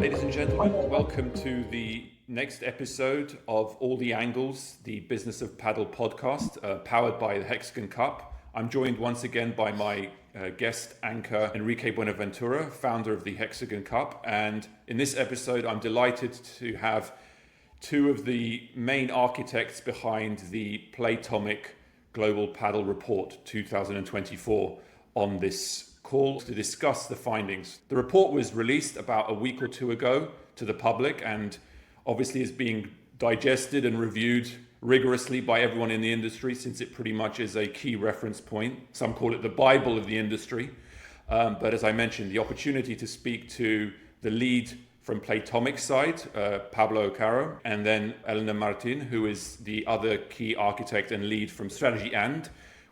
Ladies and gentlemen, welcome to the next episode of All the Angles, the Business of Padel podcast, powered by the Hexagon Cup. I'm joined once again by my guest anchor, Enrique Buenaventura, founder of the Hexagon Cup. And in this episode, I'm delighted to have two of the main architects behind the Playtomic Global Padel Report 2024 on this call to discuss the findings. The report was released about a week or two ago to the public and obviously is being digested and reviewed rigorously by everyone in the industry, since it pretty much is a key reference point. Some call it the Bible of the industry. But as I mentioned, the opportunity to speak to the lead from Playtomic side, Pablo Carro, and then Elena Martin, who is the other key architect and lead from Strategy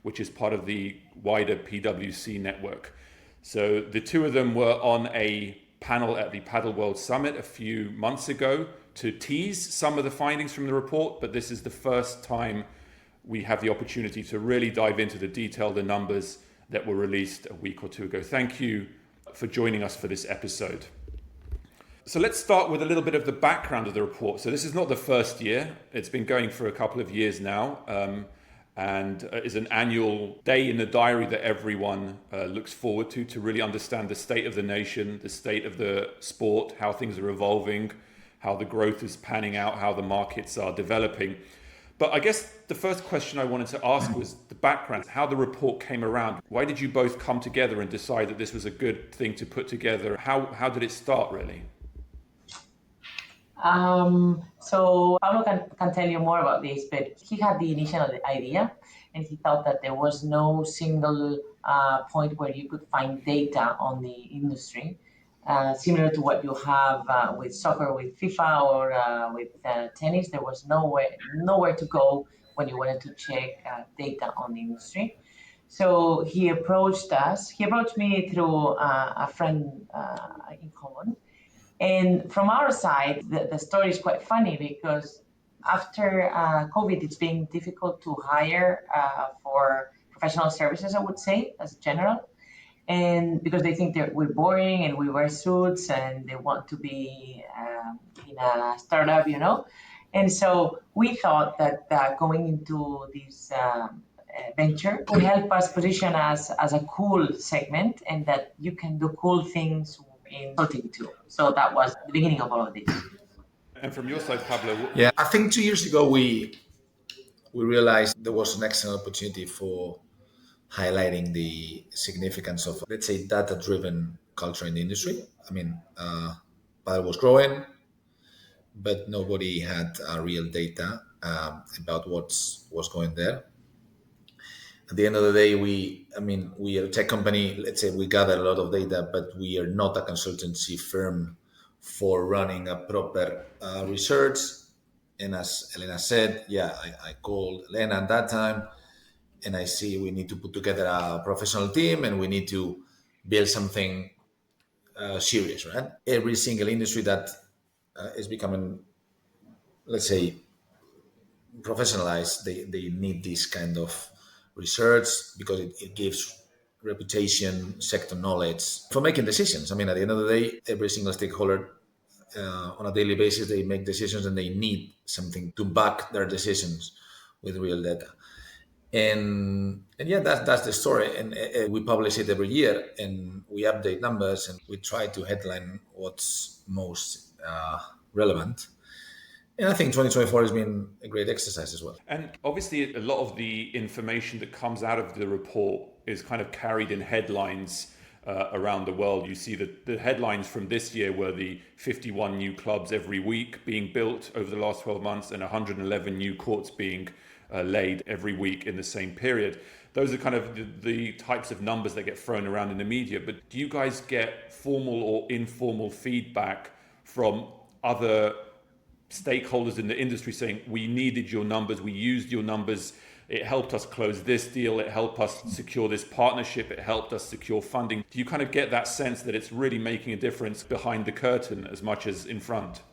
which is part of the wider PwC network. So the two of them were on a panel at the Padel World Summit a few months ago to tease some of the findings from the report, but this is the first time we have the opportunity to really dive into the detail, the numbers that were released a week or two ago. Thank you for joining us for this episode. So let's start with a little bit of the background of the report. So this is not the first year. It's been going for a couple of years now. And is an annual day in the diary that everyone looks forward to really understand the state of the nation, the state of the sport, how things are evolving, how the growth is panning out, how the markets are developing. But I guess the first question I wanted to ask was the background, how the report came around. Why did you both come together and decide that this was a good thing to put together? How did it start, really? So Pablo can tell you more about this, but he had the initial idea and he thought that there was no single point where you could find data on the industry, similar to what you have with soccer, with FIFA, or with tennis. There was nowhere to go when you wanted to check data on the industry. So he approached us. He approached me through a friend in common. And from our side, the story is quite funny because after COVID, it's been difficult to hire for professional services, I would say, as general. And because they think that we're boring and we wear suits and they want to be in a startup, And so we thought that going into this venture would help us position us as a cool segment and that you can do cool things in consulting too. So that was the beginning of all of this. And from your side, Pablo? Yeah, I think 2 years ago we realized there was an excellent opportunity for highlighting the significance of, let's say, data-driven culture in the industry. I mean, Padel was growing, but nobody had real data about what's going there. At the end of the day, we are a tech company. Let's say we gather a lot of data, but we are not a consultancy firm for running a proper research. And as Elena said, I called Elena at that time, and I see we need to put together a professional team, and we need to build something serious, right? Every single industry that is becoming, let's say, professionalized, they need this kind of research because it gives reputation, sector knowledge for making decisions. I mean, at the end of the day, every single stakeholder on a daily basis, they make decisions and they need something to back their decisions with real data. And that's the story. And we publish it every year and we update numbers and we try to headline what's most relevant. And I think 2024 has been a great exercise as well. And obviously, a lot of the information that comes out of the report is kind of carried in headlines around the world. You see that the headlines from this year were the 51 new clubs every week being built over the last 12 months and 111 new courts being laid every week in the same period. Those are kind of the types of numbers that get thrown around in the media. But do you guys get formal or informal feedback from other stakeholders in the industry saying, we needed your numbers, we used your numbers, it helped us close this deal, it helped us secure this partnership, it helped us secure funding? Do you kind of get that sense that it's really making a difference behind the curtain as much as in front?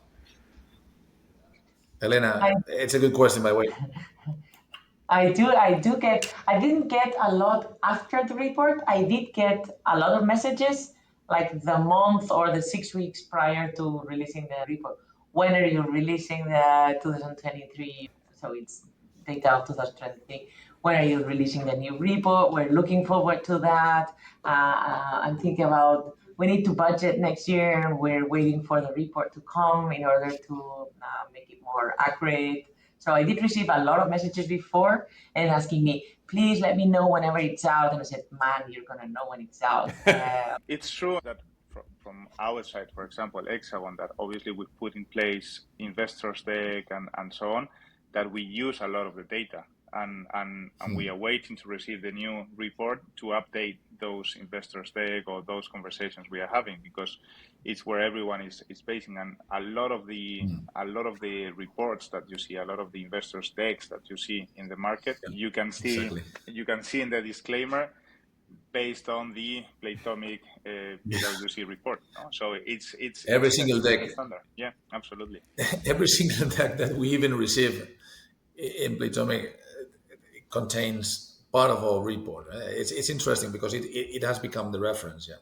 Elena, it's a good question, by the way. I didn't get a lot after the report. I did get a lot of messages like the month or the 6 weeks prior to releasing the report. When are you releasing the 2023? So it's data of 2023. When are you releasing the new report? We're looking forward to that. I'm thinking about, we need to budget next year. We're waiting for the report to come in order to make it more accurate. So I did receive a lot of messages before and asking me, please let me know whenever it's out. And I said, man, you're going to know when it's out. It's true that from our side, for example, Hexagon, that obviously we've put in place investors deck and so on, that we use a lot of the data, and we are waiting to receive the new report to update those investors deck or those conversations we are having, because it's where everyone is basing. And a lot of the reports that you see, a lot of the investors decks that you see in the market, you can see in the disclaimer based on the Playtomic PwC report. No? So it's every single deck standard. Yeah, absolutely. Every single deck that we even receive in Playtomic contains part of our report. It's interesting because it has become the reference. Yeah.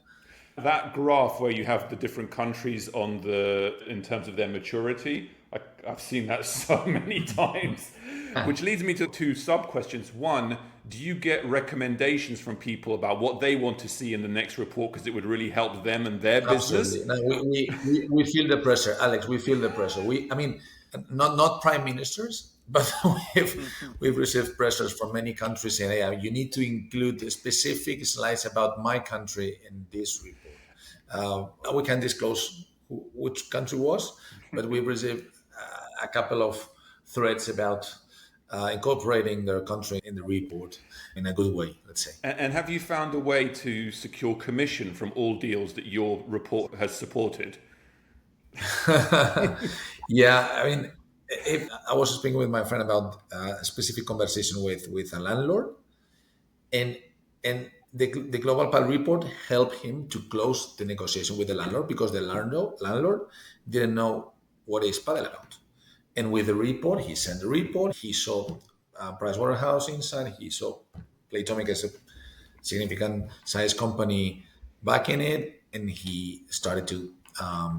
That graph where you have the different countries in terms of their maturity, I've seen that so many times. Which leads me to two sub-questions. One, do you get recommendations from people about what they want to see in the next report because it would really help them and their business? Absolutely. No, we feel the pressure, Alex. We feel the pressure. Not prime ministers, but we've received pressures from many countries saying, "Hey, you need to include specific slides about my country in this report." We can disclose which country was, but we've received a couple of threads about incorporating their country in the report in a good way, let's say. And have you found a way to secure commission from all deals that your report has supported? Yeah, I mean, if I was speaking with my friend about a specific conversation with a landlord, and the Global Padel Report helped him to close the negotiation with the landlord because the landlord didn't know what is padel about. And with the report, he sent the report. He saw Pricewaterhouse inside. He saw Playtomic as a significant size company backing it, and he started to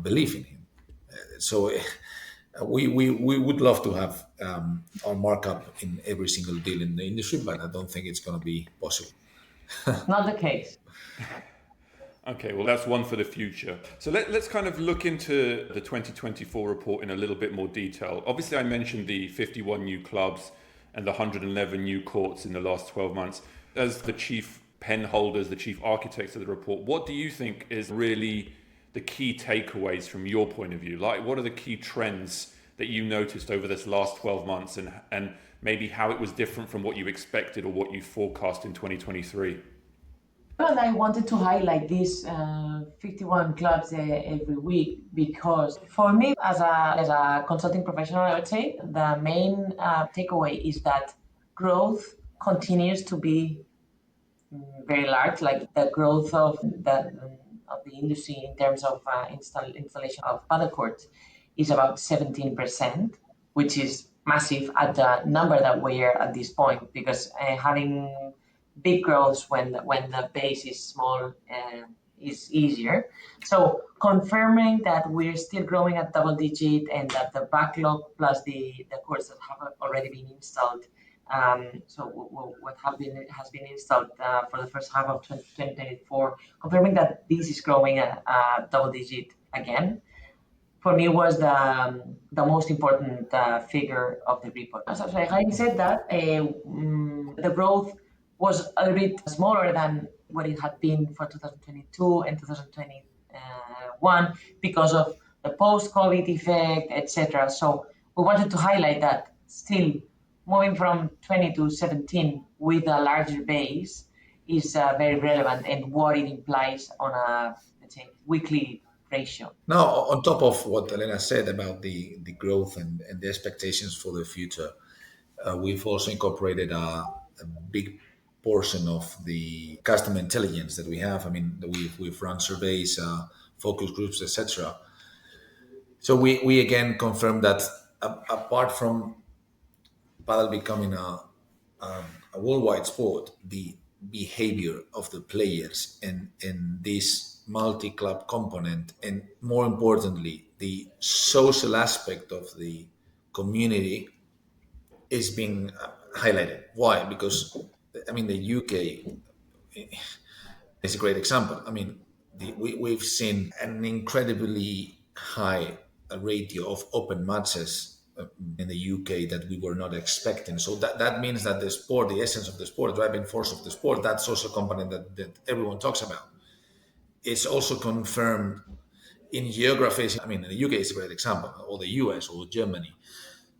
believe in him. So we would love to have our markup in every single deal in the industry, but I don't think it's going to be possible. Not the case. Okay, well, that's one for the future. So let's kind of look into the 2024 report in a little bit more detail. Obviously, I mentioned the 51 new clubs and the 111 new courts in the last 12 months. As the chief pen holders, the chief architects of the report, what do you think is really the key takeaways from your point of view? Like, what are the key trends that you noticed over this last 12 months and maybe how it was different from what you expected or what you forecast in 2023? Well, I wanted to highlight these 51 clubs every week because for me, as a consulting professional, I would say the main takeaway is that growth continues to be very large, like the growth of the industry in terms of installation of paddle courts is about 17%, which is massive at the number that we're at this point, because having big growth when the base is small is easier. So confirming that we're still growing at double digit and that the backlog plus the courts that have already been installed, what has been installed for the first half of 2024, confirming that this is growing at double digit again, for me was the most important figure of the report. So having said that, the growth was a little bit smaller than what it had been for 2022 and 2021 because of the post-COVID effect, etc. So we wanted to highlight that still moving from 20 to 17 with a larger base is very relevant and what it implies on a, let's say, weekly ratio. Now, on top of what Elena said about the growth and the expectations for the future, we've also incorporated a big portion of the customer intelligence that we have. I mean, we've run surveys, focus groups, etc. So we again confirm that apart from paddle becoming a worldwide sport, the behavior of the players and this multi-club component, and more importantly, the social aspect of the community is being highlighted. Why? Because I mean, the UK is a great example. I mean, we've seen an incredibly high ratio of open matches in the UK that we were not expecting. So that means that the sport, the essence of the sport, driving force of the sport, that social component that everyone talks about, is also confirmed in geographies. I mean, the UK is a great example, or the US or Germany.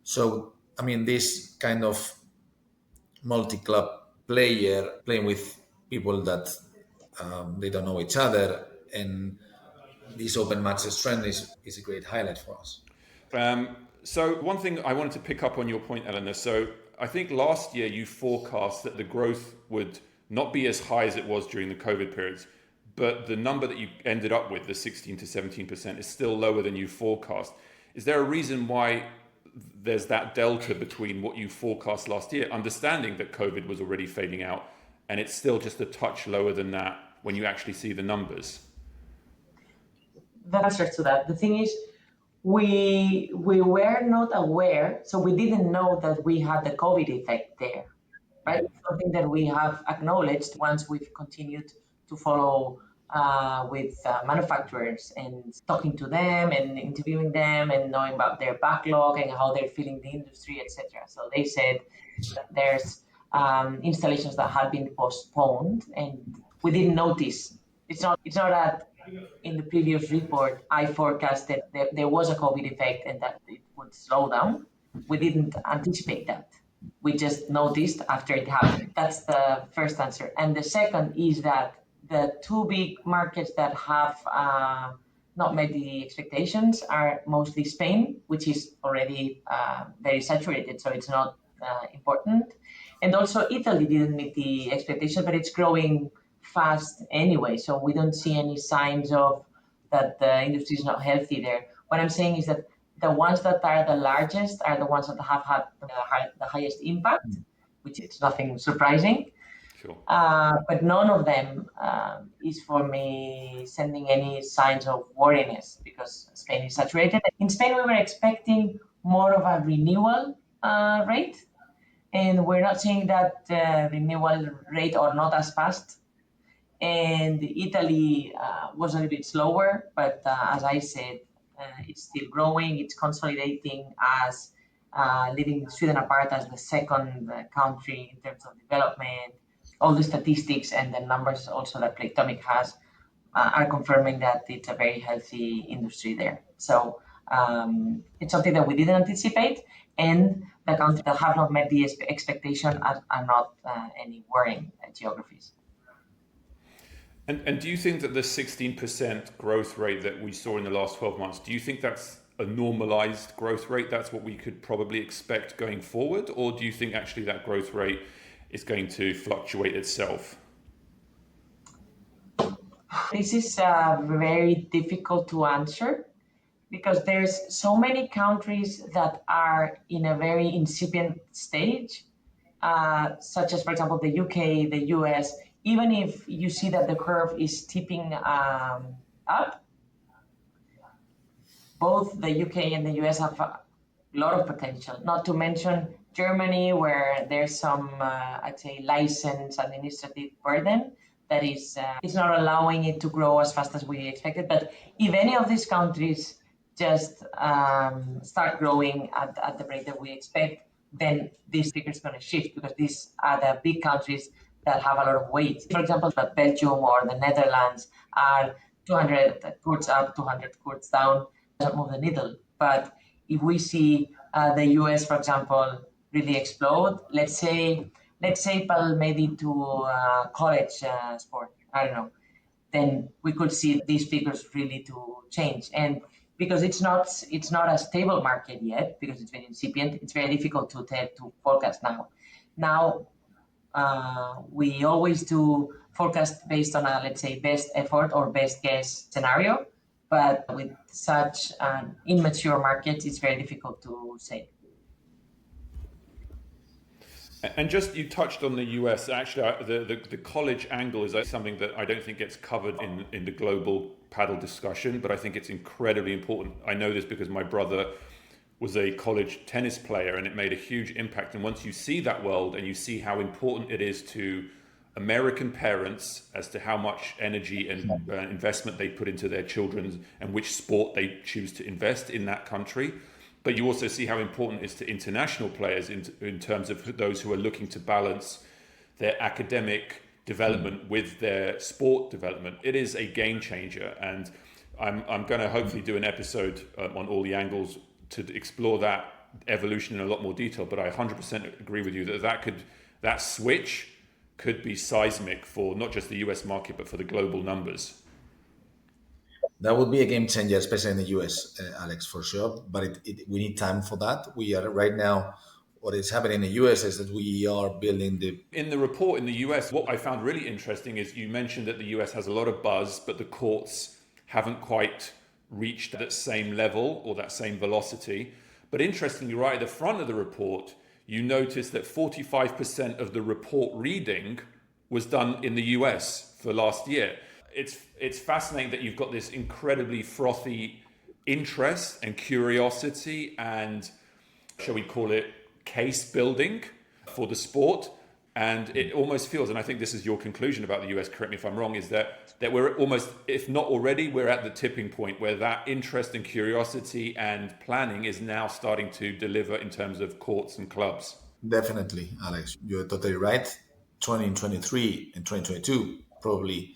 So, I mean, this kind of multi-club player playing with people that they don't know each other, and this open matches trend is a great highlight for us. So one thing I wanted to pick up on your point, Elena. So I think last year you forecast that the growth would not be as high as it was during the COVID periods, but the number that you ended up with, the 16 to 17%, is still lower than you forecast. Is there a reason why there's that delta between what you forecast last year, understanding that COVID was already fading out, and it's still just a touch lower than that when you actually see the numbers? The answer to that. The thing is, we were not aware, so we didn't know that we had the COVID effect there, right? It's something that we have acknowledged once we've continued to follow with manufacturers and talking to them and interviewing them and knowing about their backlog and how they're feeling the industry, etc. So they said there's installations that had been postponed, and we didn't notice. It's not that in the previous report I forecasted that there was a COVID effect and that it would slow down. We didn't anticipate that. We just noticed after it happened. That's the first answer. And the second is that the two big markets that have not met the expectations are mostly Spain, which is already very saturated, so it's not important. And also Italy didn't meet the expectation, but it's growing fast anyway. So we don't see any signs of that the industry is not healthy there. What I'm saying is that the ones that are the largest are the ones that have had the highest impact, which is nothing surprising. Sure. But none of them is for me sending any signs of worriness because Spain is saturated. In Spain, we were expecting more of a renewal rate, and we're not seeing that renewal rate or not as fast. And Italy was a little bit slower, but as I said, it's still growing, it's consolidating as leaving Sweden apart as the second country in terms of development. All the statistics and the numbers also that Playtomic has are confirming that it's a very healthy industry there. So it's something that we didn't anticipate, and the countries that have not met the expectation are not any worrying geographies. And do you think that the 16% growth rate that we saw in the last 12 months, do you think that's a normalized growth rate? That's what we could probably expect going forward? Or do you think actually that growth rate is going to fluctuate itself? This is very difficult to answer because there's so many countries that are in a very incipient stage, such as, for example, the UK, the US. Even if you see that the curve is tipping up, both the UK and the US have a lot of potential, not to mention Germany, where there's some, I'd say, license administrative burden that is it's not allowing it to grow as fast as we expected. But if any of these countries just start growing at the rate that we expect, then this figure is going to shift because these are the big countries that have a lot of weight. For example, Belgium or the Netherlands are 200 courts up, 200 courts down, doesn't move the needle. But if we see the US, for example, really explode, let's say Pal made it to college sport, I don't know, then we could see these figures really to change. And because it's not a stable market yet, because it's very incipient, it's very difficult to forecast now. Now, we always do forecast based on a, let's say, best effort or best guess scenario, but with such an immature market, it's very difficult to say. And just you touched on the US. Actually, the college angle is something that I don't think gets covered in the global paddle discussion, but I think it's incredibly important. I know this because my brother was a college tennis player, and it made a huge impact. And once you see that world and you see how important it is to American parents as to how much energy and investment they put into their children and which sport they choose to invest in that country. But you also see how important it is to international players in terms of those who are looking to balance their academic development with their sport development. It is a game changer. And I'm going to hopefully do an episode on all the angles to explore that evolution in a lot more detail. But I 100% agree with you that switch could be seismic for not just the US market, but for the global numbers. That would be a game changer, especially in the US, Alex, for sure. But we need time for that. We are right now, what is happening in the US is that we are building In the report in the US, what I found really interesting is you mentioned that the US has a lot of buzz, but the courts haven't quite reached that same level or that same velocity. But interestingly, right at the front of the report, you notice that 45% of the report reading was done in the US for last year. It's fascinating that you've got this incredibly frothy interest and curiosity and, shall we call it, case building for the sport. And it almost feels, and I think this is your conclusion about the US, correct me if I'm wrong, is that we're almost, if not already, we're at the tipping point where that interest and curiosity and planning is now starting to deliver in terms of courts and clubs. Definitely, Alex. You're totally right. 2023 and 2022, probably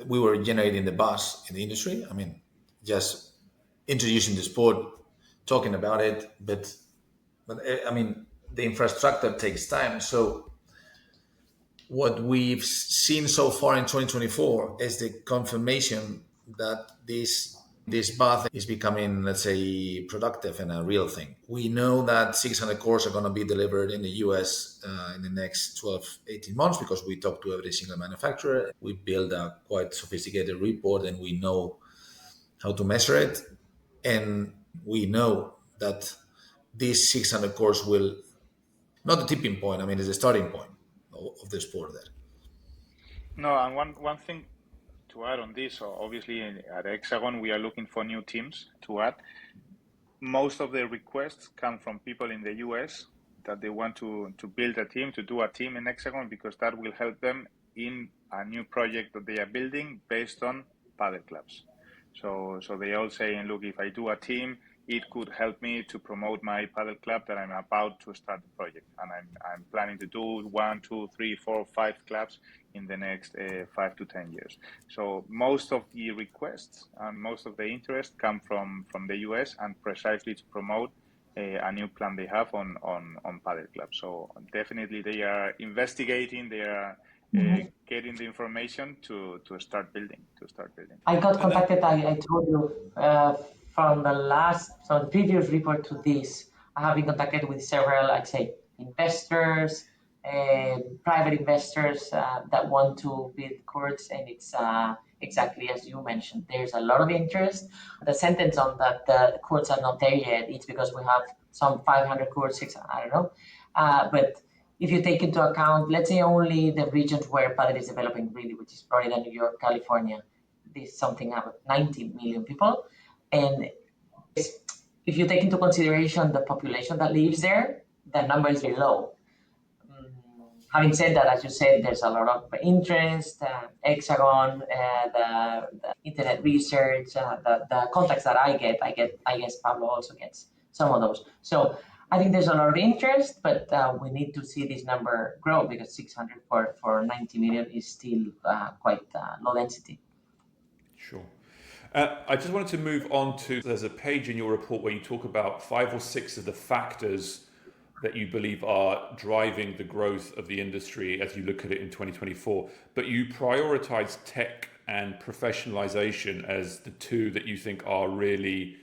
we were generating the buzz in the industry. I mean, just introducing the sport, talking about it, but I mean, the infrastructure takes time. So what we've seen so far in 2024 is the confirmation that this path is becoming, let's say, productive and a real thing. We know that 600 cores are going to be delivered in the US in the next 12, 18 months because we talk to every single manufacturer. We build a quite sophisticated report and we know how to measure it. And we know that these 600 cores will, not the tipping point, I mean, it's the starting point of the sport there. No, and one thing to add on this, so obviously at Hexagon, we are looking for new teams to add. Most of the requests come from people in the US that they want to build a team, to do a team in Hexagon, because that will help them in a new project that they are building based on paddle clubs. So they all saying, look, if I do a team, it could help me to promote my paddle club that I'm about to start the project. And I'm planning to do 1, 2, 3, 4, 5 clubs in the next 5 to 10 years. So most of the requests and most of the interest come from the US and precisely to promote a new plan they have on paddle clubs. So definitely they are investigating, they are getting the information to start building. I got contacted, I told you, from the previous report to this, I have been contacted with several, I'd say, investors, private investors that want to build courts, and it's exactly as you mentioned. There's a lot of interest. The sentence on that the courts are not there yet, it's because we have some 500 courts, 600, I don't know. But if you take into account, let's say only the regions where padel is developing really, which is Florida, New York, California, this is something about 90 million people. And if you take into consideration the population that lives there, the number is very low. Having said that, as you said, there's a lot of interest, Hexagon, the internet research, the contacts that I get, I guess Pablo also gets some of those. So I think there's a lot of interest, but we need to see this number grow because 600 for 90 million is still quite low density. Sure. I just wanted to move on to, there's a page in your report where you talk about 5 or 6 of the factors that you believe are driving the growth of the industry as you look at it in 2024. But you prioritize tech and professionalization as the two that you think are really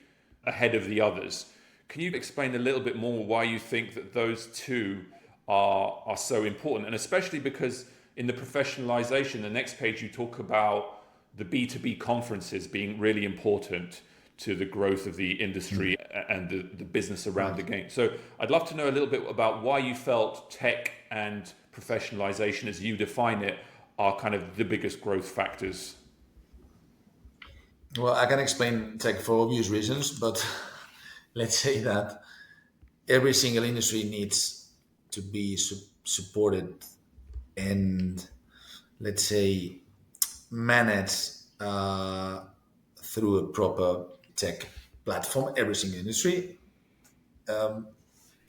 ahead of the others. Can you explain a little bit more why you think that those two are so important? And especially because in the professionalization, the next page you talk about the B2B conferences being really important to the growth of the industry and the business around the game. So I'd love to know a little bit about why you felt tech and professionalization, as you define it, are kind of the biggest growth factors. Well, I can explain tech for obvious reasons, but let's say that every single industry needs to be supported and, let's say, managed through a proper tech platform. Every single industry.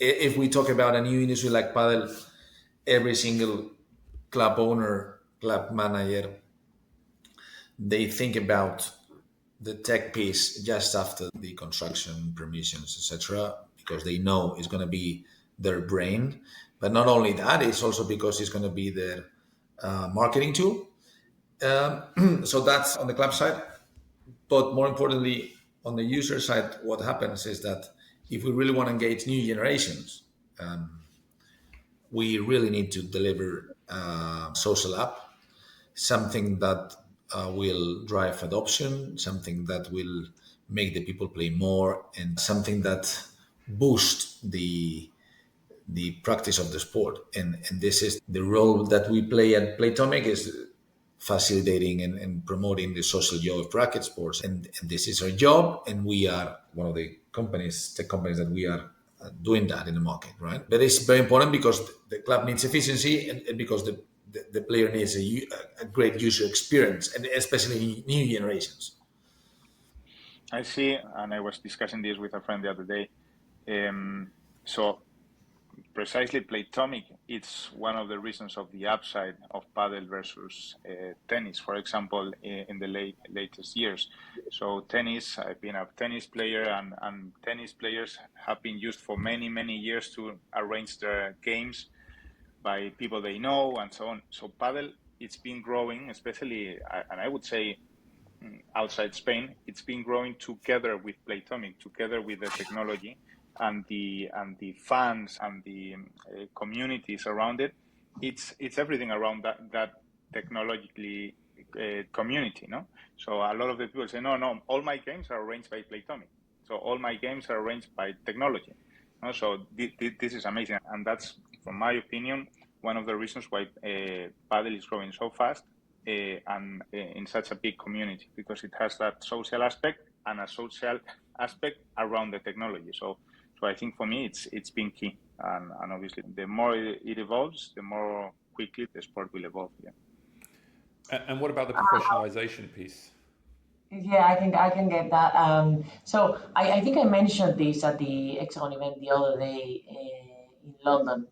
If we talk about a new industry like padel, every single club owner, club manager, they think about the tech piece just after the construction permissions, etc., because they know it's going to be their brain. But not only that, it's also because it's going to be their marketing tool. So that's on the club side. But more importantly, on the user side, what happens is that if we really want to engage new generations, we really need to deliver a social app, something that will drive adoption, something that will make the people play more, and something that boosts the practice of the sport. And this is the role that we play at Playtomic, is facilitating and promoting the social joy of racket sports. And this is our job, and we are one of the tech companies that we are doing that in the market, right? But it's very important because the club needs efficiency, and because the player needs a great user experience, and especially new generations. I see, and I was discussing this with a friend the other day. So precisely Playtomic, it's one of the reasons of the upside of padel versus tennis, for example, in the latest years. So tennis, I've been a tennis player, and tennis players have been used for many, many years to arrange their games by people they know and so on. So padel, it's been growing, especially, and I would say outside Spain, it's been growing together with Playtomic, together with the technology and the fans and the communities around it. It's everything around that technologically community, no? So a lot of the people say, no, all my games are arranged by Playtomic. So all my games are arranged by technology. No? So this is amazing, and that's, from my opinion, one of the reasons why padel is growing so fast and in such a big community, because it has that social aspect and a social aspect around the technology. So I think for me, it's been key, and obviously the more it evolves, the more quickly the sport will evolve. Yeah. And what about the professionalization piece? Yeah, I can get that. So I think I mentioned this at the Hexagon event the other day in London.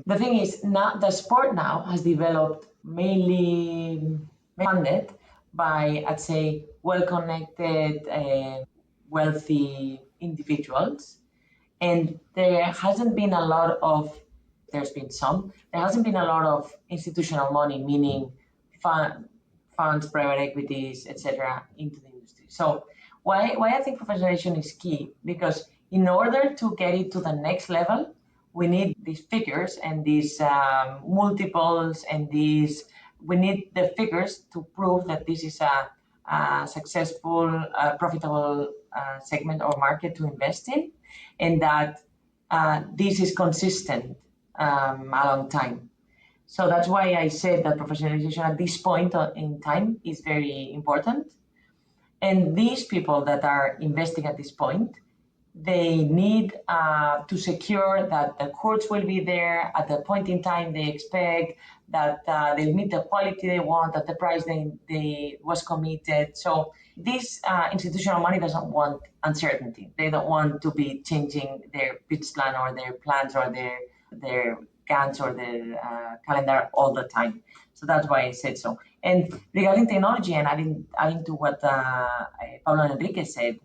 The thing is, now the sport now has developed mainly funded by, I'd say, well-connected, wealthy individuals, and there hasn't been a lot of. There's been some. There hasn't been a lot of institutional money, meaning funds, private equities, etc., into the industry. So why I think professionalization is key, because in order to get it to the next level, we need these figures and these multiples and we need the figures to prove that this is a successful, profitable segment or market to invest in, and that this is consistent a long time. So that's why I said that professionalization at this point in time is very important. And these people that are investing at this point, they need to secure that the courts will be there at the point in time they expect, that they'll meet the quality they want, at the price they was committed. So this institutional money doesn't want uncertainty. They don't want to be changing their pitch plan or their plans or their GANs or their calendar all the time. So that's why I said so. And regarding technology, and adding to what Pablo and Enrique said,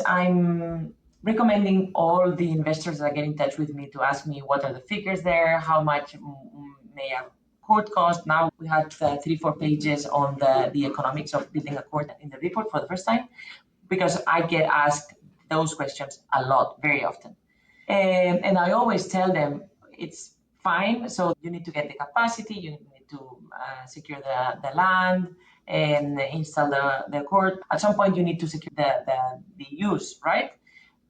I'm recommending all the investors that get in touch with me to ask me what are the figures there, how much may a court cost. Now we had 3-4 pages on the economics of building a court in the report for the first time, because I get asked those questions a lot, very often. And I always tell them it's fine. So you need to get the capacity, you need to secure the land and install the court. At some point, you need to secure the use, right?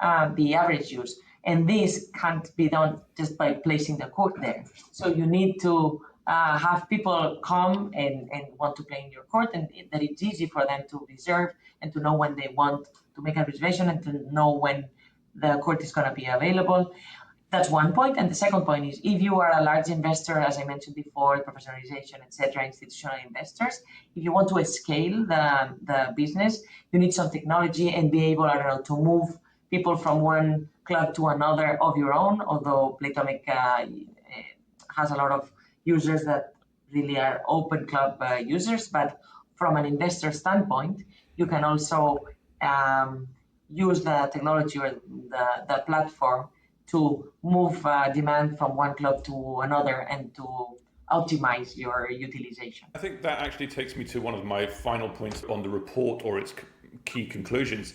The average use. And this can't be done just by placing the court there. So you need to have people come and want to play in your court, and that it's easy for them to reserve and to know when they want to make a reservation and to know when the court is going to be available. That's one point. And the second point is, if you are a large investor, as I mentioned before, professionalization, etc., institutional investors, if you want to scale the business, you need some technology and be able, I don't know, to move people from one club to another of your own, although Playtomic has a lot of users that really are open club users. But from an investor standpoint, you can also use the technology or the platform to move demand from one club to another and to optimize your utilization. I think that actually takes me to one of my final points on the report, or its key conclusions.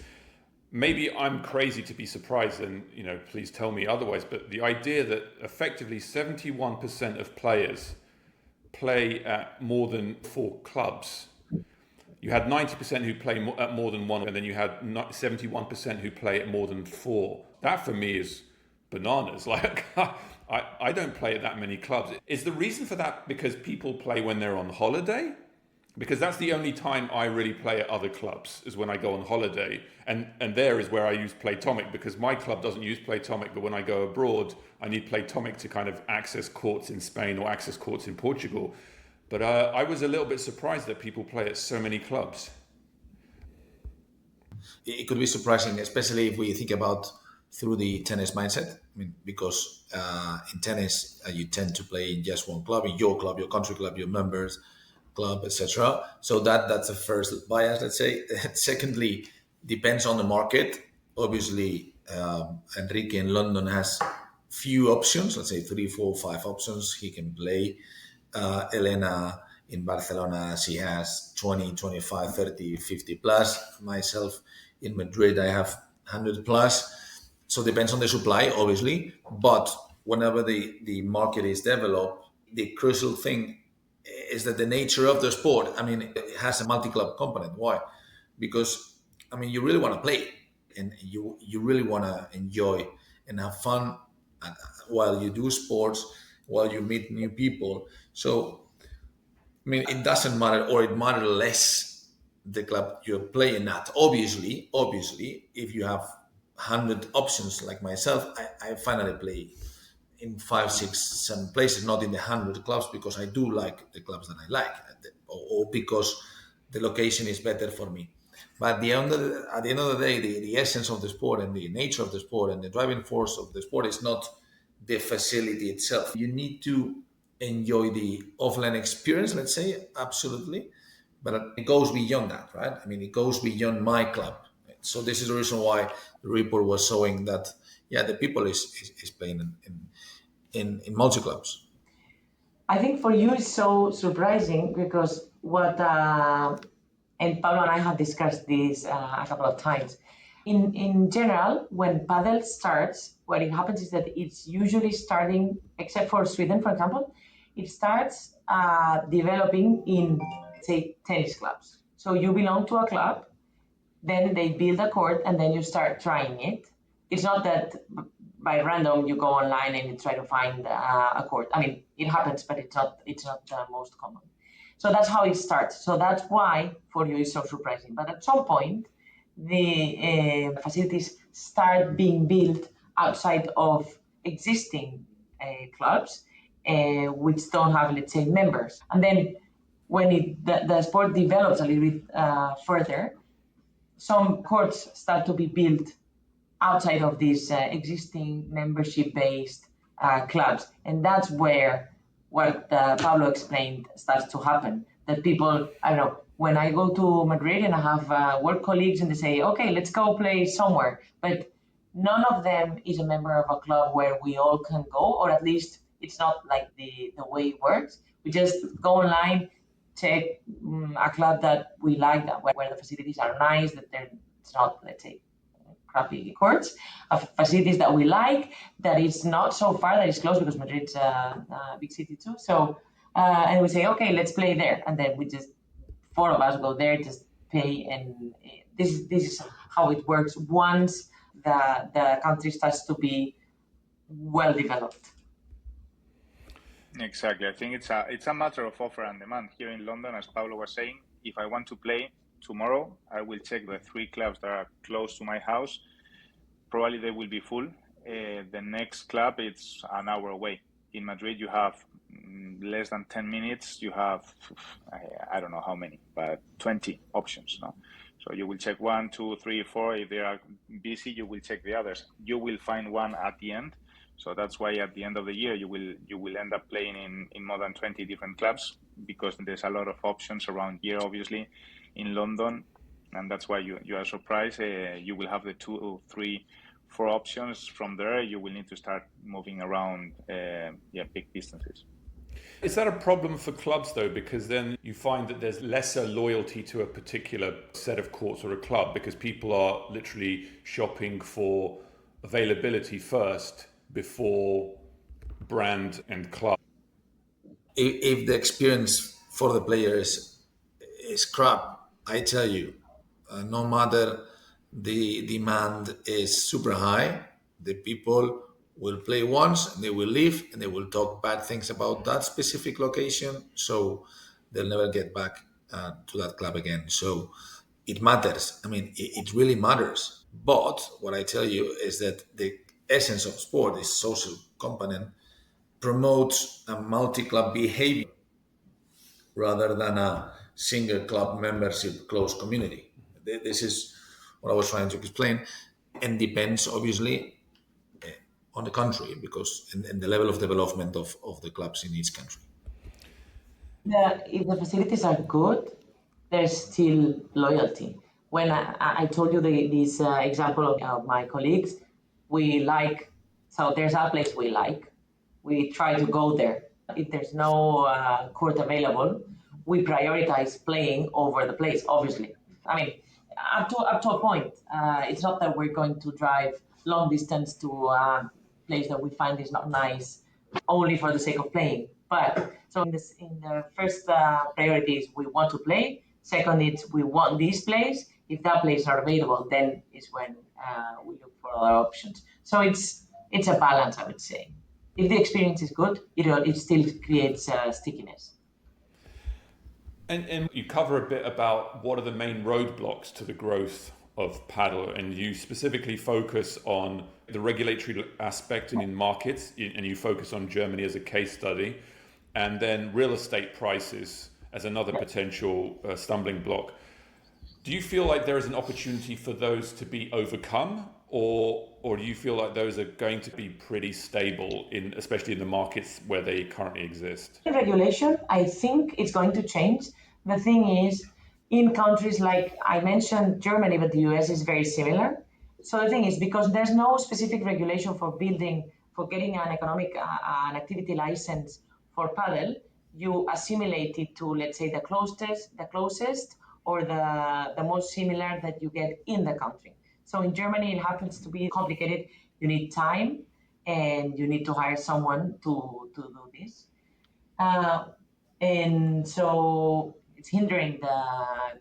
Maybe I'm crazy to be surprised, and please tell me otherwise, but the idea that effectively 71% of players play at more than 4 clubs. You had 90% who play at more than one, and then you had 71% who play at more than 4. That for me is bananas. Like, I don't play at that many clubs. Is the reason for that because people play when they're on holiday? Because that's the only time I really play at other clubs, is when I go on holiday. And there is where I use Playtomic, because my club doesn't use Playtomic, but when I go abroad, I need Playtomic to kind of access courts in Spain or access courts in Portugal. But I was a little bit surprised that people play at so many clubs. It could be surprising, especially if we think about through the tennis mindset. I mean, because in tennis, you tend to play in just one club, in your club, your country club, your members club, etc. So that's the first bias, let's say. Secondly, depends on the market. Obviously, Enrique in London has few options, let's say 3, 4, 5 options he can play. Elena in Barcelona, she has 20, 25, 30, 50 plus. Myself in Madrid, I have 100 plus. So depends on the supply, obviously. But whenever the market is developed, the crucial thing is that the nature of the sport, I mean, it has a multi-club component. Why? Because, I mean, you really want to play and you really want to enjoy and have fun while you do sports, while you meet new people. So, I mean, it doesn't matter, or it matters less the club you're playing at. Obviously, if you have 100 options like myself, I finally play in 5, 6, 7 places, not in the 100 clubs, because I do like the clubs that I like, or because the location is better for me. But at the end of the day, the essence of the sport and the nature of the sport and the driving force of the sport is not the facility itself. You need to enjoy the offline experience, let's say, absolutely. But it goes beyond that, right? I mean, it goes beyond my club. So this is the reason why the report was showing that, the people is playing in multi-clubs. I think for you it's so surprising because what, and Pablo and I have discussed this a couple of times. In general, when padel starts, what it happens is that it's usually starting, except for Sweden, for example, it starts developing in, say, tennis clubs. So you belong to a club, then they build a court, and then you start trying it. It's not that by random you go online and you try to find a court. I mean, it happens, but it's not the most common. So that's how it starts. So that's why for you it's so surprising. But at some point, the facilities start being built outside of existing clubs, which don't have, let's say, members. And then when the sport develops a little bit further, some courts start to be built outside of these existing membership-based clubs. And that's where what Pablo explained starts to happen. That people, I don't know, when I go to Madrid and I have work colleagues and they say, okay, let's go play somewhere. But none of them is a member of a club where we all can go, or at least it's not like the way it works. We just go online, check a club that we like, that where the facilities are nice, that it's not, let's say, crappy courts, facilities that we like, that is not so far, that is close, because Madrid's a big city too. So and we say, okay, let's play there. And then we just, 4 of us go there, just pay. And this is how it works once the country starts to be well developed. Exactly. I think it's a matter of offer and demand. Here in London, as Pablo was saying, if I want to play tomorrow, I will check the 3 clubs that are close to my house. Probably they will be full. The next club, it's an hour away. In Madrid, you have less than 10 minutes. You have, I don't know how many, but 20 options. No? So you will check 1, 2, 3, 4. If they are busy, you will check the others. You will find one at the end. So that's why at the end of the year, you will end up playing in more than 20 different clubs, because there's a lot of options around here, obviously, in London. And that's why you are surprised. You will have the 2, 3, 4 options. From there, you will need to start moving around big distances. Is that a problem for clubs though? Because then you find that there's lesser loyalty to a particular set of courts or a club, because people are literally shopping for availability first before brand and club. If the experience for the players is crap, I tell you, no matter the demand is super high, the people will play once and they will leave and they will talk bad things about that specific location. So they'll never get back to that club again. So it matters. I mean, it really matters. But what I tell you is that the essence of sport, this social component, promotes a multi-club behavior rather than a single club membership close community. This is what I was trying to explain, and depends obviously on the country, because in the level of development of the clubs in each country. If the facilities are good, there's still loyalty. When I told you this example of my colleagues, so there's a place we like, we try to go there. If there's no court available, we prioritize playing over the place, obviously. I mean, up to a point. It's not that we're going to drive long distance to a place that we find is not nice only for the sake of playing. But so in the first priority is we want to play. Second, it's we want this place. If that place is not available, then is when we look for other options. So it's a balance, I would say. If the experience is good, it still creates stickiness. And you cover a bit about what are the main roadblocks to the growth of padel, and you specifically focus on the regulatory aspect and in markets, and you focus on Germany as a case study, and then real estate prices as another potential stumbling block. Do you feel like there is an opportunity for those to be overcome, or do you feel like those are going to be pretty stable, especially in the markets where they currently exist? Regulation, I think it's going to change. The thing is, in countries like I mentioned Germany, but the US is very similar. So the thing is, because there's no specific regulation for getting an an activity license for padel, you assimilate it to, let's say, the closest or the most similar that you get in the country. So in Germany, it happens to be complicated. You need time and you need to hire someone to do this. And so it's hindering the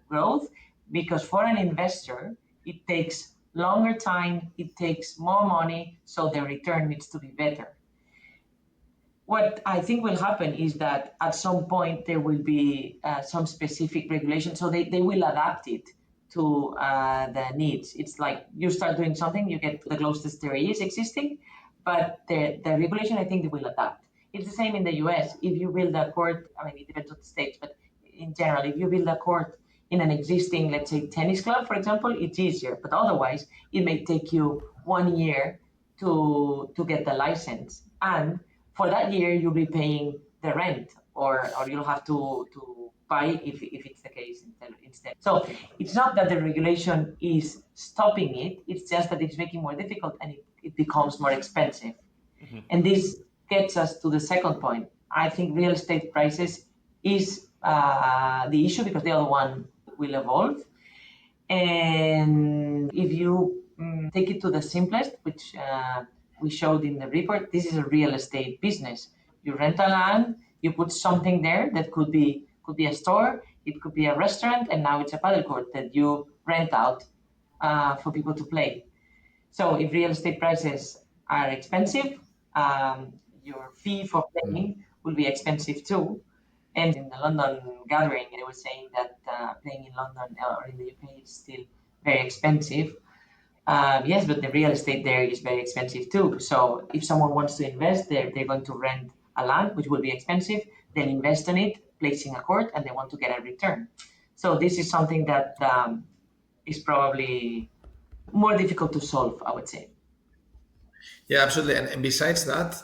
growth, because for an investor, it takes longer time, it takes more money, so the return needs to be better. What I think will happen is that at some point there will be some specific regulation, so they will adapt it to the needs. It's like you start doing something, you get the closest there is existing, but the regulation, I think they will adapt. It's the same in the US. If you build a court, I mean, it depends on the states, but in general, if you build a court in an existing, let's say, tennis club, for example, it's easier. But otherwise, it may take you 1 year to get the license. And for that year, you'll be paying the rent, or you'll have to buy if it's the case instead. So it's not that the regulation is stopping it, it's just that it's making more difficult and it becomes more expensive. Mm-hmm. And this gets us to the second point. I think real estate prices is the issue, because the other one will evolve. And if you take it to the simplest, which we showed in the report, this is a real estate business. You rent a land, You put something there that could be a store, it could be a restaurant, and now it's a paddle court that you rent out for people to play. So if real estate prices are expensive, your fee for playing will be expensive too. And in the London gathering, they were saying that playing in London or in the UK is still very expensive. Yes, but the real estate there is very expensive too. So if someone wants to invest, they're going to rent a land, which will be expensive, then invest in it, placing a court, and they want to get a return. So this is something that is probably more difficult to solve, I would say. Yeah, absolutely. And besides that,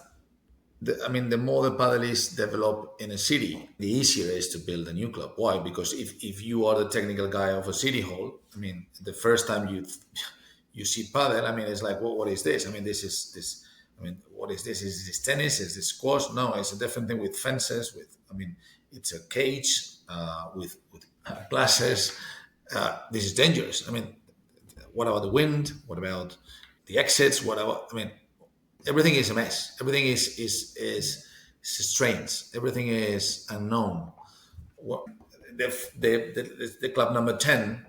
the more the paddle is developed in a city, the easier it is to build a new club. Why? Because if you are the technical guy of a city hall, the first time you see paddle, it's like, what is this? What is this? Is this tennis? Is this squash? No, it's a different thing with fences. It's a cage with glasses. This is dangerous. What about the wind? What about the exits? What about? Everything is a mess. Everything is strange. Everything is unknown. The club number 10.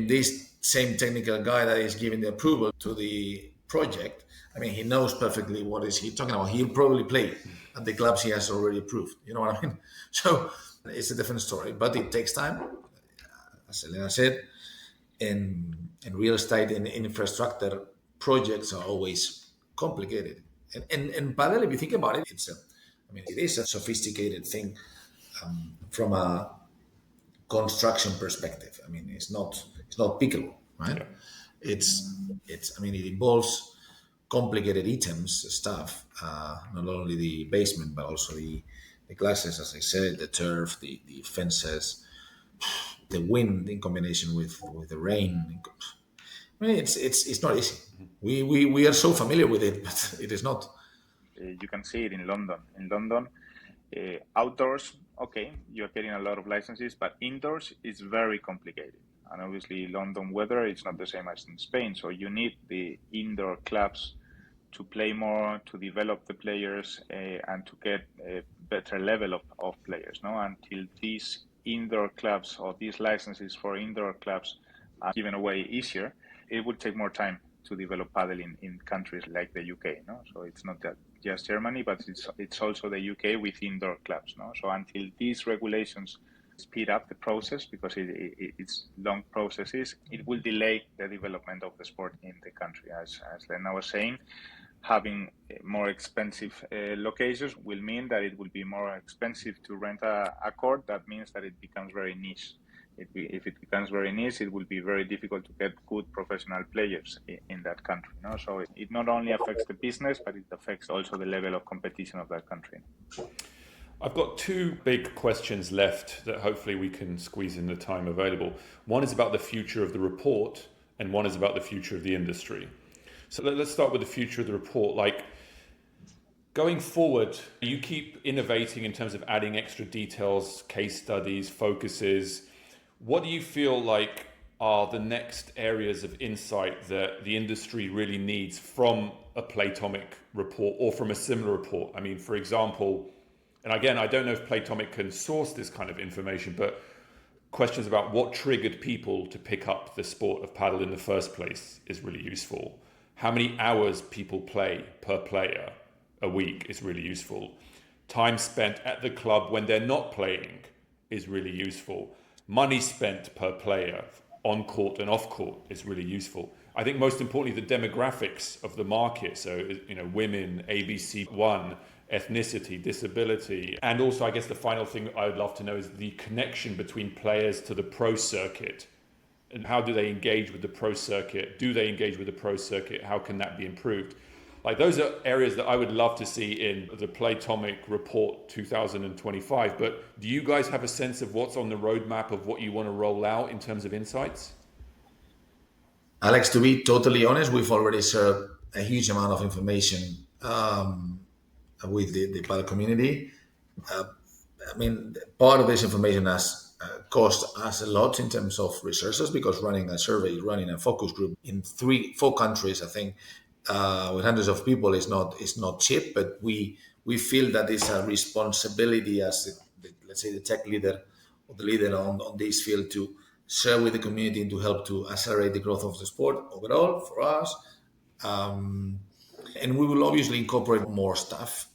This same technical guy that is giving the approval to the project. He knows perfectly what is he talking about. He'll probably play at the clubs he has already approved. You know what I mean? So it's a different story, but it takes time. As Elena said, in real estate and infrastructure, projects are always complicated. And paddle, if you think about it, it is a sophisticated thing from a construction perspective. It's not pickleball, right? Yeah. It involves complicated items, stuff, not only the basement, but also the glasses, as I said, the turf, the fences, the wind in combination with the rain. It's not easy. We are so familiar with it, but it is not. You can see it in London. In London, outdoors, okay, you're getting a lot of licenses, but indoors is very complicated. And obviously, London weather is not the same as in Spain. So you need the indoor clubs to play more, to develop the players, and to get a better level of players. No, until these indoor clubs or these licenses for indoor clubs are given away easier, it would take more time to develop paddle in countries like the UK. No, so it's not that just Germany, but it's also the UK with indoor clubs. No, so until these regulations speed up the process, because it's long processes, it will delay the development of the sport in the country. As Elena was saying, having more expensive locations will mean that it will be more expensive to rent a court. That means that it becomes very niche. If it becomes very niche, it will be very difficult to get good professional players in that country. No? So it not only affects the business, but it affects also the level of competition of that country. I've got two big questions left that hopefully we can squeeze in the time available. One is about the future of the report, and one is about the future of the industry. So let's start with the future of the report. Like, going forward, you keep innovating in terms of adding extra details, case studies, focuses. What do you feel like are the next areas of insight that the industry really needs from a Playtomic report or from a similar report? For example, and again, I don't know if Playtomic can source this kind of information, but questions about what triggered people to pick up the sport of paddle in the first place is really useful. How many hours people play per player a week is really useful. Time spent at the club when they're not playing is really useful. Money spent per player on court and off court is really useful. I think most importantly, the demographics of the market. So, women, ABC1, ethnicity, disability. And also, I guess the final thing I would love to know is the connection between players to the pro circuit. And how do they engage with the pro circuit? Do they engage with the pro circuit? How can that be improved? Like, those are areas that I would love to see in the Playtomic Report 2025. But do you guys have a sense of what's on the roadmap of what you want to roll out in terms of insights? Alex, to be totally honest, we've already shared a huge amount of information with the paddle community. Part of this information has cost us a lot in terms of resources, because running a survey, running a focus group in 3-4 countries, I think, with hundreds of people is not cheap. But we we feel that it's a responsibility as, let's say, the tech leader or the leader on this field to share with the community and to help to accelerate the growth of the sport overall for us. And we will obviously incorporate more stuff.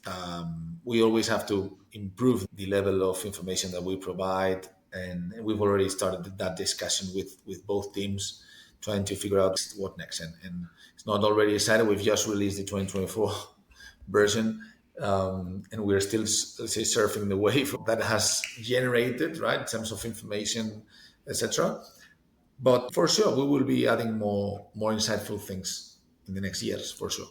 We always have to improve the level of information that we provide. And we've already started that discussion with both teams, trying to figure out what next. And it's not already decided. We've just released the 2024 version. And we're still, let's say, surfing the wave that has generated, right, in terms of information, etc. But for sure, we will be adding more insightful things in the next years, for sure.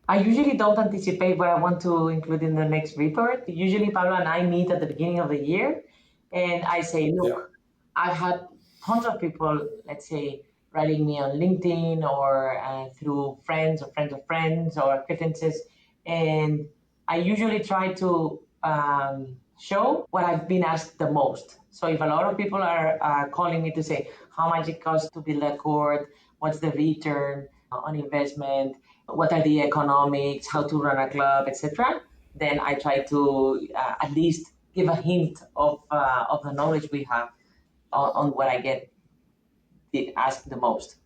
I usually don't anticipate what I want to include in the next report. Usually Pablo and I meet at the beginning of the year and I say, look, I've had tons of people, let's say, writing me on LinkedIn or through friends or friends of friends or acquaintances. And I usually try to show what I've been asked the most. So if a lot of people are calling me to say how much it costs to build a court, what's the return on investment, what are the economics, how to run a club, etc., then I try to at least give a hint of the knowledge we have on what I get asked the most.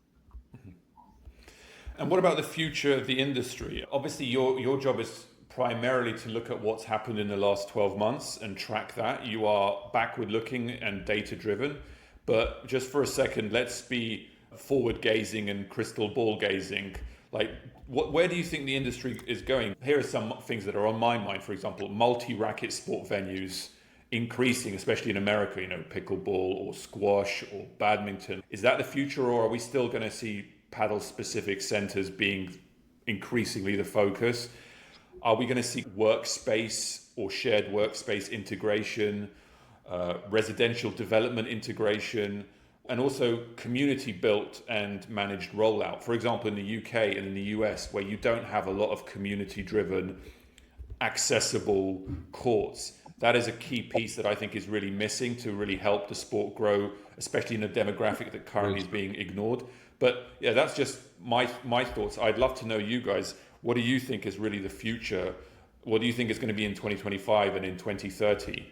And what about the future of the industry? Obviously, your job is primarily to look at what's happened in the last 12 months and track that. You are backward looking and data driven. But just for a second, let's be forward gazing and crystal ball gazing. Like, where do you think the industry is going? Here are some things that are on my mind. For example, multi-racket sport venues increasing, especially in America, pickleball or squash or badminton. Is that the future, or are we still going to see paddle-specific centers being increasingly the focus? Are we going to see workspace or shared workspace integration, residential development integration, and also community-built and managed rollout? For example, in the UK and in the US, where you don't have a lot of community-driven, accessible courts, that is a key piece that I think is really missing to really help the sport grow, especially in a demographic that currently is being ignored. But yeah, that's just my thoughts. I'd love to know you guys. What do you think is really the future? What do you think is going to be in 2025 and in 2030?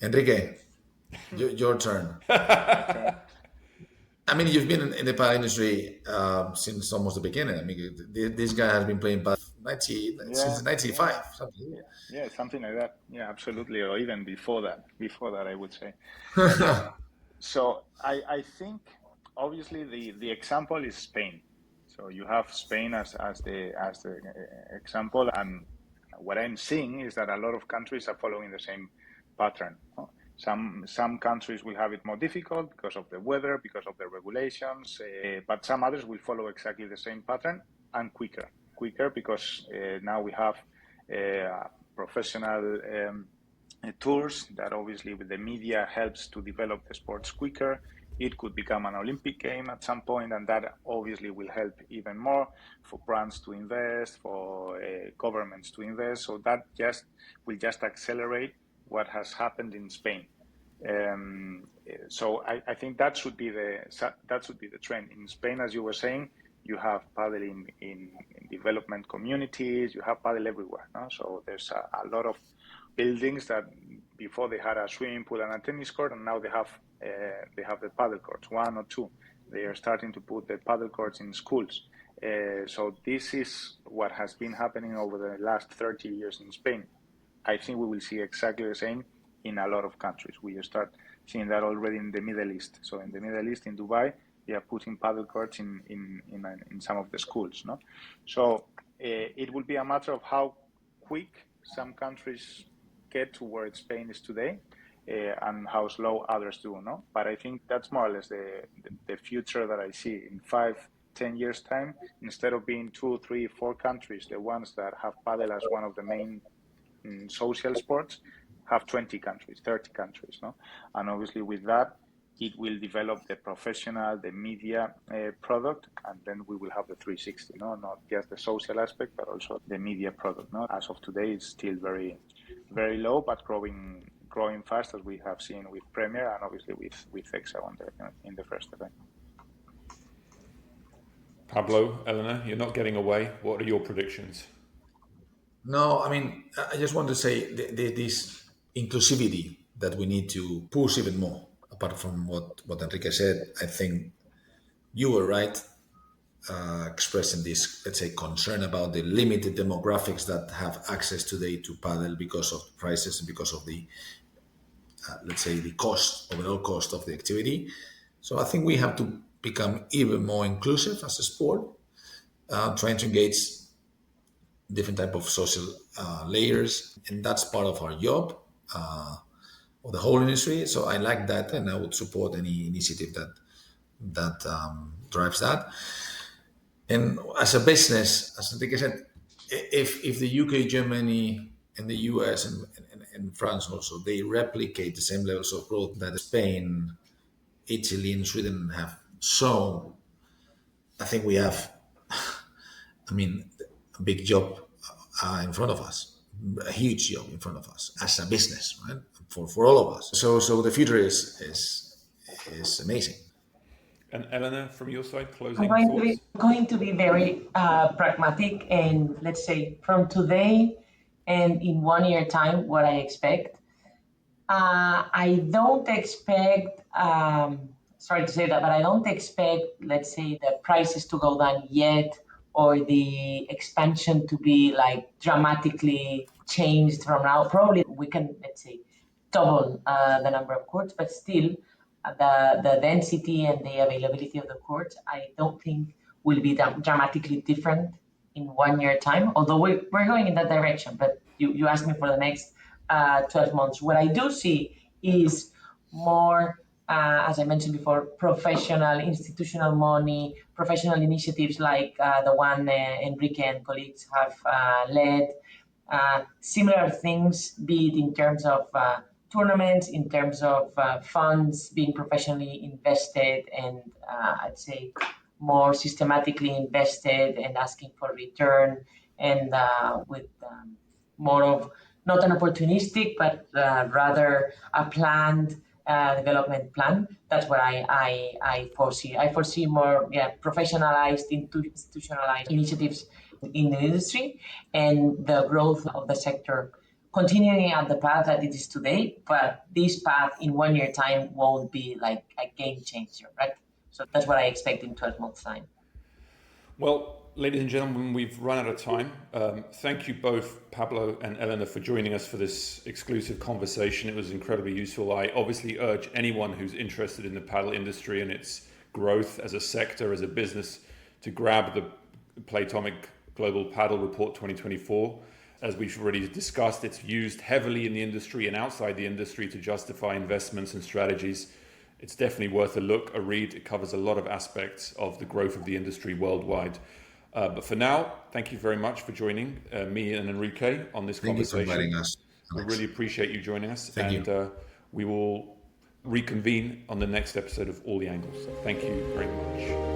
Enrique, your turn. I mean, you've been in the paddle industry since almost the beginning. I mean, this guy has been playing paddle since 95. Something. Yeah, something like that. Yeah, absolutely. Or even before that, I would say. So I think, obviously, the example is Spain. So you have Spain as the example, and what I'm seeing is that a lot of countries are following the same pattern. Some countries will have it more difficult because of the weather, because of the regulations, but some others will follow exactly the same pattern and quicker because now we have professional tours that obviously with the media helps to develop the sports quicker. It could become an Olympic game at some point, and that obviously will help even more for brands to invest, for governments to invest. So that will just accelerate what has happened in Spain. So I think that should be the trend in Spain. As you were saying, you have paddle in development communities. You have paddle everywhere. No? So there's a lot of buildings that before they had a swimming pool and a tennis court, and now they have the paddle courts, one or two. They are starting to put the paddle courts in schools. So this is what has been happening over the last 30 years in Spain. I think we will see exactly the same in a lot of countries. We start seeing that already in the Middle East. So in the Middle East, in Dubai, they are putting paddle courts in some of the schools. No, so it will be a matter of how quick some countries get to where Spain is today, and how slow others do. No, but I think that's more or less the future that I see in 5-10 years time. Instead of being 2, 3, 4 countries, the ones that have paddle as one of the main social sports, have 20 countries, 30 countries, no? And obviously with that, it will develop the professional, the media product, and then we will have the 360, no? Not just the social aspect, but also the media product, no? As of today, it's still very, very low, but growing fast, as we have seen with Premier and obviously with Hexagon in the first event. Pablo, Elena, you're not getting away. What are your predictions? No, I mean, I just want to say this inclusivity that we need to push even more. Apart from what Enrique said, I think you were right expressing this, let's say, concern about the limited demographics that have access today to paddle because of the prices and because of the, let's say, the cost, overall cost of the activity. So I think we have to become even more inclusive as a sport, trying to engage different type of social layers, and that's part of our job of the whole industry. So I like that, and I would support any initiative that drives that. And as a business, as Enrique said, if the UK, Germany, and the US and France also they replicate the same levels of growth that Spain, Italy, and Sweden have shown, I think we have, I mean, a big job in front of us, a huge job in front of us as a business, right? For all of us. So the future is amazing. And Elena, from your side, I'm closing thoughts? going to be very pragmatic, and let's say from today and in 1 year time, what I expect. I don't expect, sorry to say that, but I don't expect, let's say, the prices to go down yet, or the expansion to be like dramatically changed from now. Probably we can, let's say, double the number of courts, but still the density and the availability of the courts, I don't think will be dramatically different in 1 year time, although we're going in that direction. But you asked me for the next 12 months. What I do see is more, as I mentioned before, professional, institutional money, professional initiatives like the one Enrique and colleagues have led, similar things, be it in terms of tournaments, in terms of funds being professionally invested and I'd say more systematically invested and asking for return, and with more of not an opportunistic but rather a planned development plan. That's what I foresee. I foresee more professionalized, institutionalized initiatives in the industry, and the growth of the sector continuing at the path that it is today. But this path in 1 year time won't be like a game changer, right? So that's what I expect in 12 months time. Well, ladies and gentlemen, we've run out of time. Thank you both, Pablo and Elena, for joining us for this exclusive conversation. It was incredibly useful. I obviously urge anyone who's interested in the paddle industry and its growth as a sector, as a business, to grab the Playtomic Global Padel Report 2024. As we've already discussed, it's used heavily in the industry and outside the industry to justify investments and strategies. It's definitely worth a look, a read. It covers a lot of aspects of the growth of the industry worldwide. But for now, thank you very much for joining me and Enrique on this conversation. Thank you for inviting us, We Alex. really appreciate you joining us. Thank you. We will reconvene on the next episode of All the Angles. Thank you very much.